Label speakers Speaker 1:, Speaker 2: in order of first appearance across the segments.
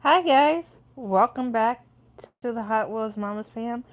Speaker 1: Hi guys, welcome back to the Hot Wheels Mamas fam.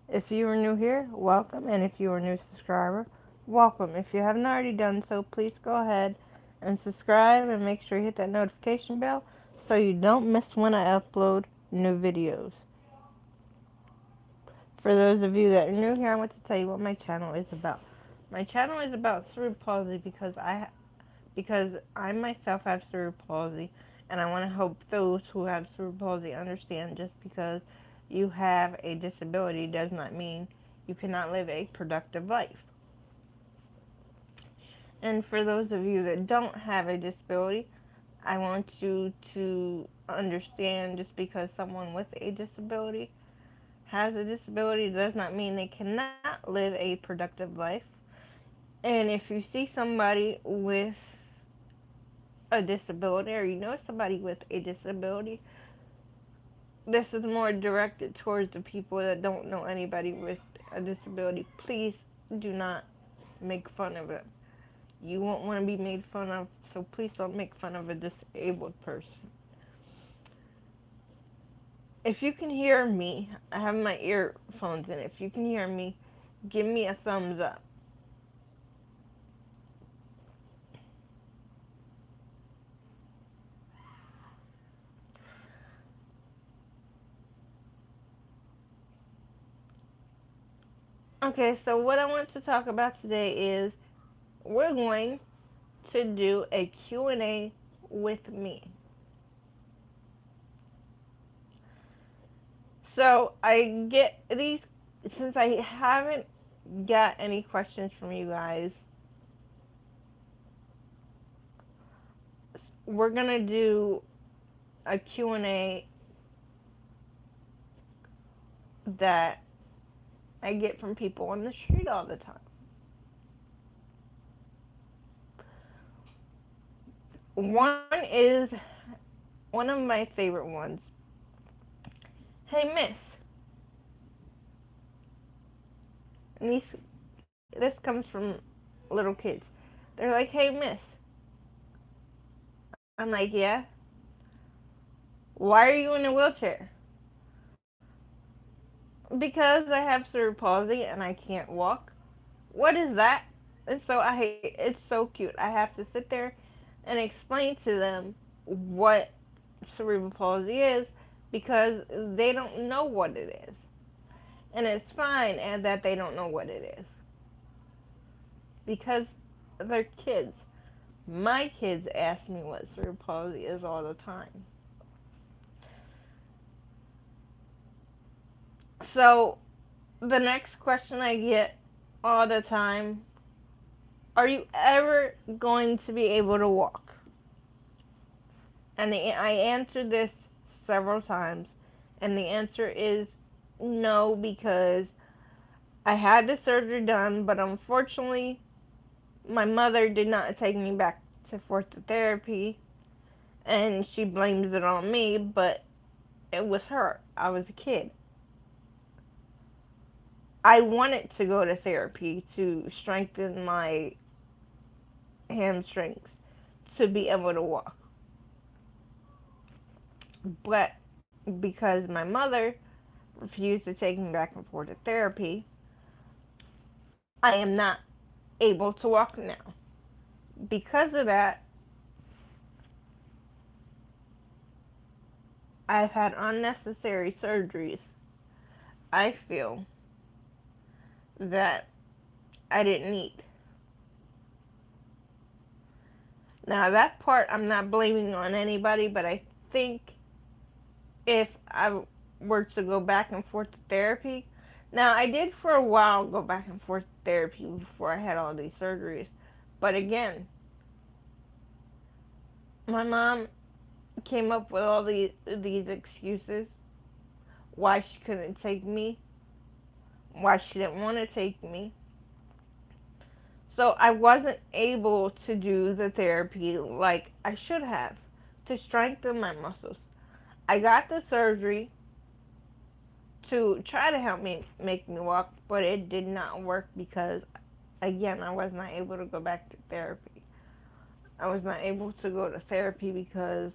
Speaker 1: If you are new here, welcome, and if you are a new subscriber, welcome. If you haven't already done so, please go ahead and subscribe and make sure you hit that notification bell so you don't miss when I upload new videos. For those of you that are new here, I want to tell you what my channel is about. My channel is about cerebral palsy because I myself have cerebral palsy, and I want to help those who have cerebral palsy understand just because you have a disability does not mean you cannot live a productive life. And for those of you that don't have a disability, I want you to understand just because someone with a disability has a disability does not mean they cannot live a productive life. And if you see somebody with a disability or you know somebody with a disability, this is more directed towards the people that don't know anybody with a disability. Please do not make fun of it. You won't want to be made fun of, so please don't make fun of a disabled person. If you can hear me, I have my earphones in. If you can hear me, give me a thumbs up. Okay, so what I want to talk about today is we're going to do a Q&A with me. So I get these since I haven't got any questions from you guys. We're gonna do a Q&A that I get from people on the street all the time. One is one of my favorite ones. Hey miss, and this comes from little kids. They're like, hey miss. I'm like, yeah. Why are you in a wheelchair? Because I have cerebral palsy and I can't walk. What is that? And so it's so cute. I have to sit there and explain to them what cerebral palsy is because they don't know what it is. And it's fine and that they don't know what it is because they're kids. My kids ask me what cerebral palsy is all the time. So the next question I get all the time, are you ever going to be able to walk? And I answered this several times, and the answer is no, because I had the surgery done, but unfortunately, my mother did not take me back to therapy, and she blames it on me, but it was her. I was a kid. I wanted to go to therapy to strengthen my hamstrings to be able to walk. But because my mother refused to take me back and forth to therapy, I am not able to walk now. Because of that, I've had unnecessary surgeries. I feel that I didn't need. Now, that part I'm not blaming on anybody, but I think if I were to go back and forth to therapy, now I did for a while go back and forth to therapy before I had all these surgeries, but again, my mom came up with all these excuses why she couldn't take me, why she didn't want to take me. So I wasn't able to do the therapy like I should have to strengthen my muscles. I got the surgery to try to help me make me walk, but it did not work because again, I was not able to go back to therapy. I was not able to go to therapy because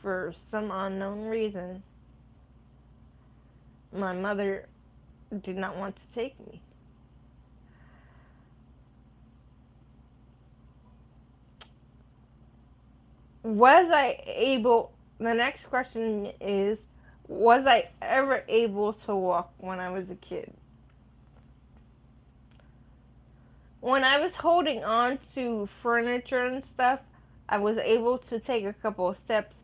Speaker 1: for some unknown reason, my mother did not want to take me. Was I able, the next question is, was I ever able to walk when I was a kid? When I was holding on to furniture and stuff, I was able to take a couple of steps,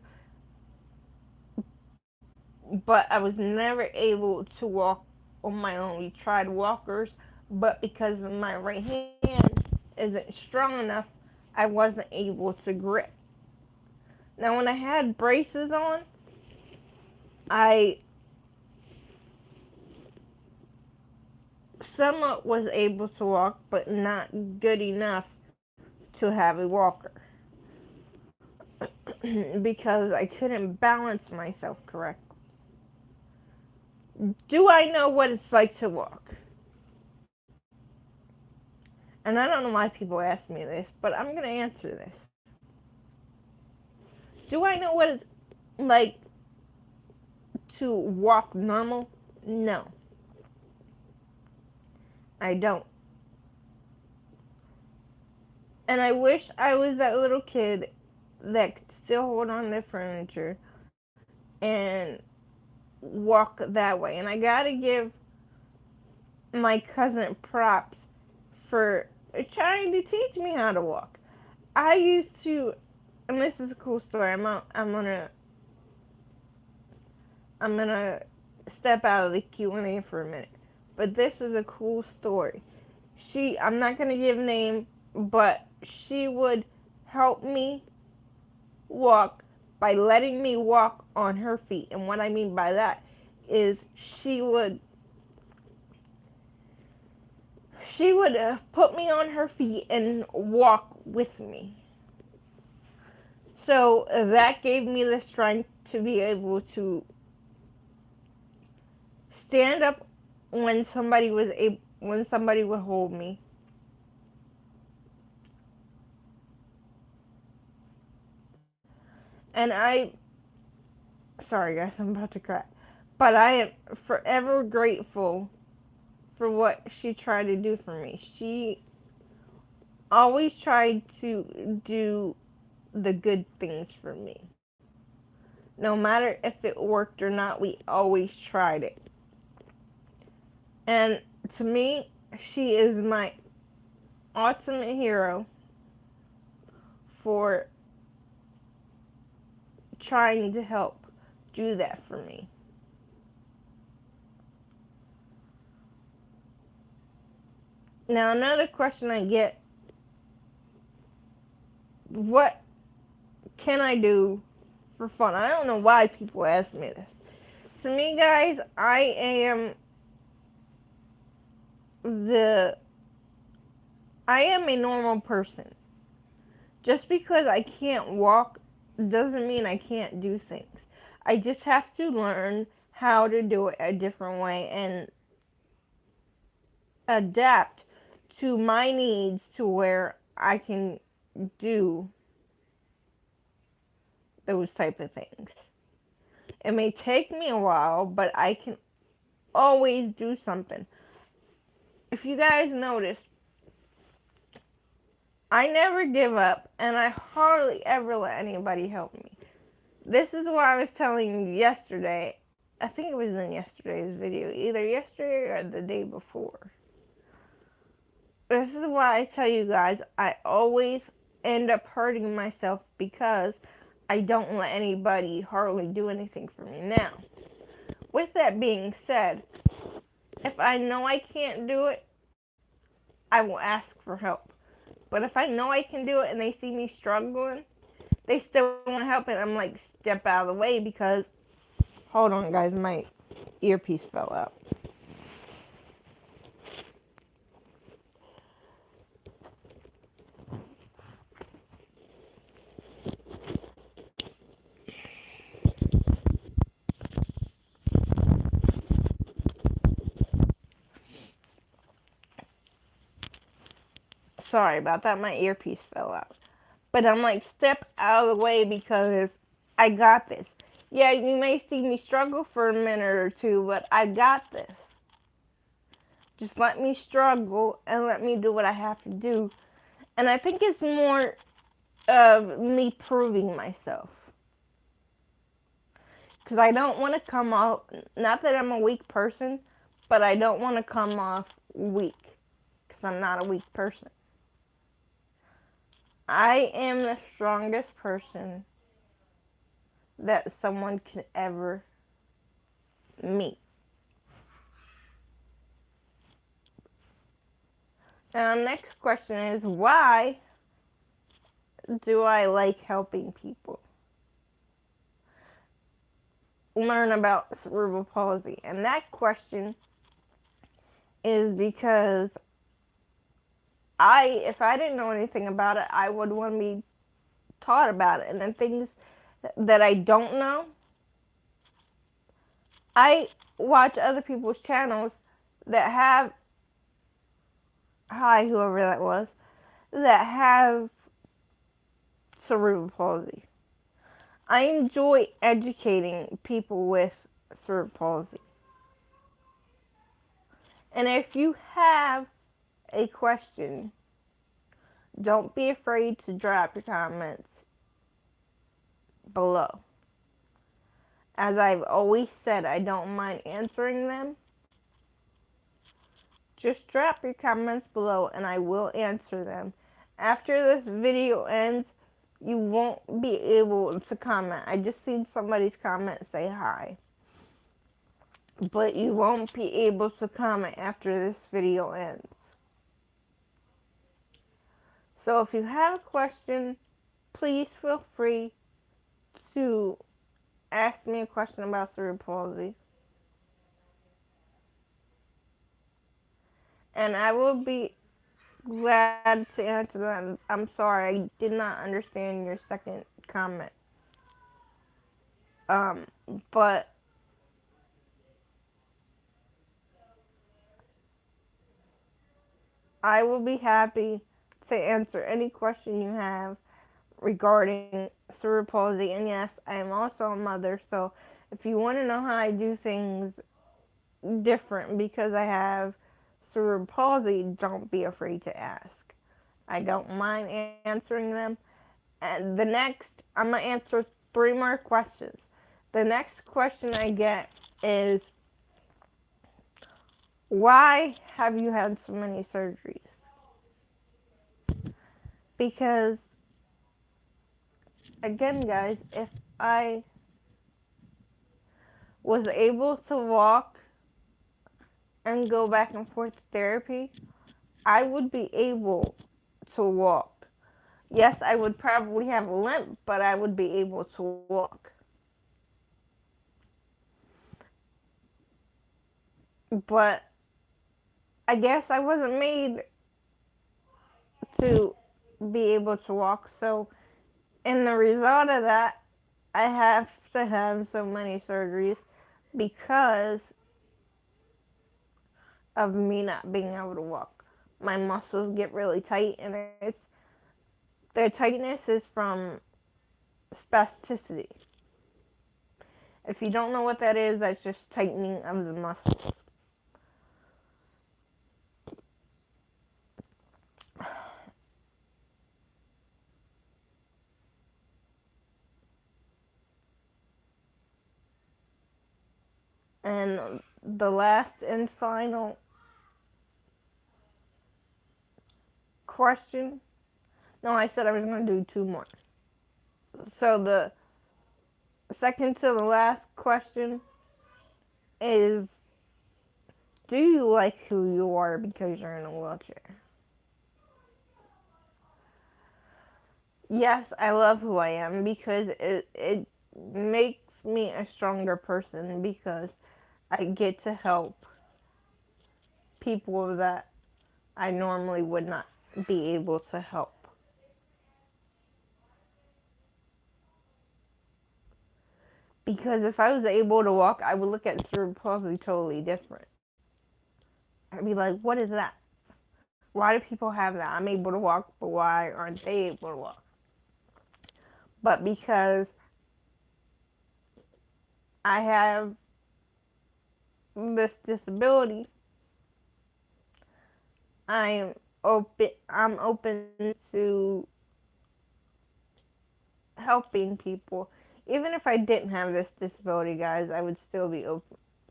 Speaker 1: but I was never able to walk on my own. We tried walkers, but because my right hand isn't strong enough, I wasn't able to grip. Now, when I had braces on, I somewhat was able to walk, but not good enough to have a walker because I couldn't balance myself correctly. Do I know what it's like to walk? And I don't know why people ask me this, but I'm going to answer this. Do I know what it's like to walk normal? No. I don't. And I wish I was that little kid that could still hold on to furniture and walk that way. And I gotta give my cousin props for trying to teach me how to walk. I used to, and this is a cool story. I'm gonna step out of the Q&A for a minute, but this is a cool story. I'm not gonna give name, but she would help me walk by letting me walk on her feet. And what I mean by that is she would put me on her feet and walk with me. So that gave me the strength to be able to stand up when somebody would hold me. And sorry guys, I'm about to cry. But I am forever grateful for what she tried to do for me. She always tried to do the good things for me. No matter if it worked or not, we always tried it. And to me, she is my ultimate hero for trying to help do that for me. Now, another question I get, what can I do for fun? I don't know why people ask me this. To me, guys, I am a normal person. Just because I can't walk doesn't mean I can't do things. I just have to learn how to do it a different way and adapt to my needs to where I can do those type of things. It may take me a while, but I can always do something. If you guys notice, I never give up, and I hardly ever let anybody help me. This is what I was telling you yesterday. I think it was in yesterday's video, either yesterday or the day before. This is why I tell you guys, I always end up hurting myself because I don't let anybody hardly do anything for me. Now, with that being said, if I know I can't do it, I will ask for help. But if I know I can do it and they see me struggling, they still want to help it. I'm like, step out of the way because, hold on guys, my earpiece fell out. Sorry about that, my earpiece fell out. But I'm like, step out of the way because I got this. Yeah, you may see me struggle for a minute or two, but I got this. Just let me struggle and let me do what I have to do. And I think it's more of me proving myself. Because I don't want to come off, not that I'm a weak person, but I don't want to come off weak. Because I'm not a weak person. I am the strongest person that someone can ever meet. Now, next question is, why do I like helping people learn about cerebral palsy? And that question is because if I didn't know anything about it, I would want to be taught about it. And then things that I don't know, I watch other people's channels that have, hi, whoever that was, that have cerebral palsy. I enjoy educating people with cerebral palsy. And if you have a question, don't be afraid to drop your comments below. As I've always said, I don't mind answering them. Just drop your comments below and I will answer them. After this video ends, you won't be able to comment. I just seen somebody's comment say hi. But you won't be able to comment after this video ends. So if you have a question, please feel free to ask me a question about cerebral palsy. And I will be glad to answer them. I'm sorry, I did not understand your second comment. But I will be happy to answer any question you have regarding cerebral palsy. And yes, I am also a mother, so if you want to know how I do things different because I have cerebral palsy, don't be afraid to ask. I don't mind answering them. And the next, I'm going to answer 3 more questions. The next question I get is, why have you had so many surgeries? Because, again, guys, if I was able to walk and go back and forth to therapy, I would be able to walk. Yes, I would probably have a limp, but I would be able to walk. But I guess I wasn't made to be able to walk, so in the result of that, I have to have so many surgeries because of me not being able to walk. My muscles get really tight, and their tightness is from spasticity. If you don't know what that is, that's just tightening of the muscles. And the last and final question. No, I said I was going to do 2 more. So the second to the last question is, do you like who you are because you're in a wheelchair? Yes, I love who I am because it makes me a stronger person because I get to help people that I normally would not be able to help. Because if I was able to walk, I would look at cerebral palsy totally different. I'd be like, what is that? Why do people have that? I'm able to walk, but why aren't they able to walk? But because I have this disability, I'm open to helping people. Even if I didn't have this disability, guys, I would still be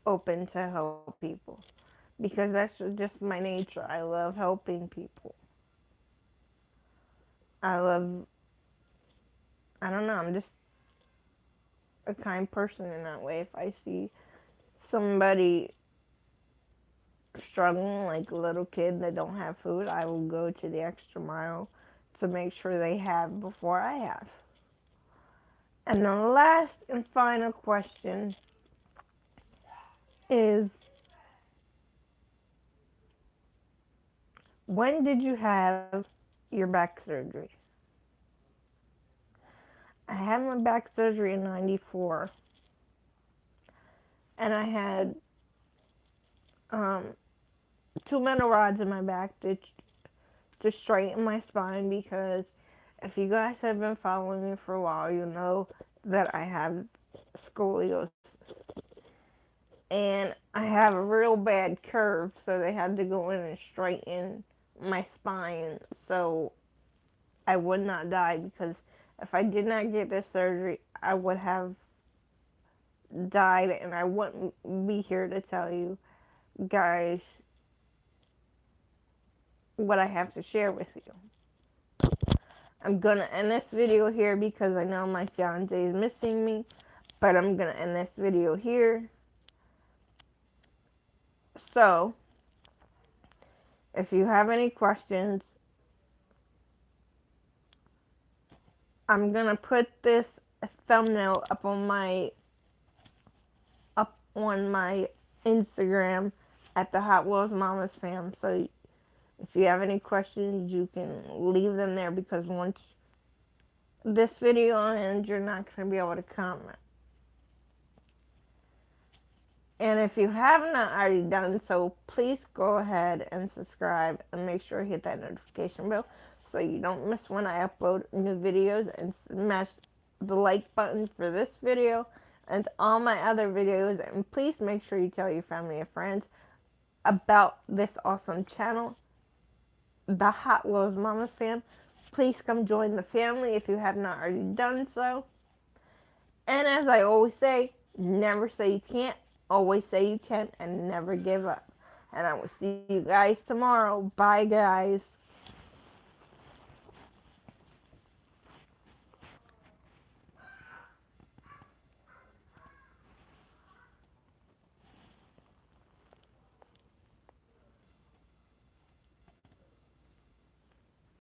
Speaker 1: open to help people because that's just my nature. I love helping people. I love, I don't know, I'm just a kind person in that way. If I see somebody struggling, like a little kid that don't have food, I will go to the extra mile to make sure they have before I have. And the last and final question is, when did you have your back surgery? I had my back surgery in '94, and I had um, two metal rods in my back to straighten my spine, because if you guys have been following me for a while, you know that I have scoliosis. And I have a real bad curve, so they had to go in and straighten my spine so I would not die, because if I did not get this surgery, I would have died, and I wouldn't be here to tell you guys what I have to share with you. I'm gonna end this video here because I know my fiance is missing me, but I'm gonna end this video here. So, if you have any questions, I'm gonna put this thumbnail up on my Instagram at the Hot Wheels Mamas fam. So if you have any questions, you can leave them there, because once this video ends, you're not gonna be able to comment. And if you have not already done so, please go ahead and subscribe and make sure you hit that notification bell so you don't miss when I upload new videos, and smash the like button for this video and all my other videos. And please make sure you tell your family and friends about this awesome channel, the Hot Wheels Mamas fam. Please come join the family if you have not already done so. And as I always say, never say you can't, always say you can, and never give up. And I will see you guys tomorrow. Bye, guys.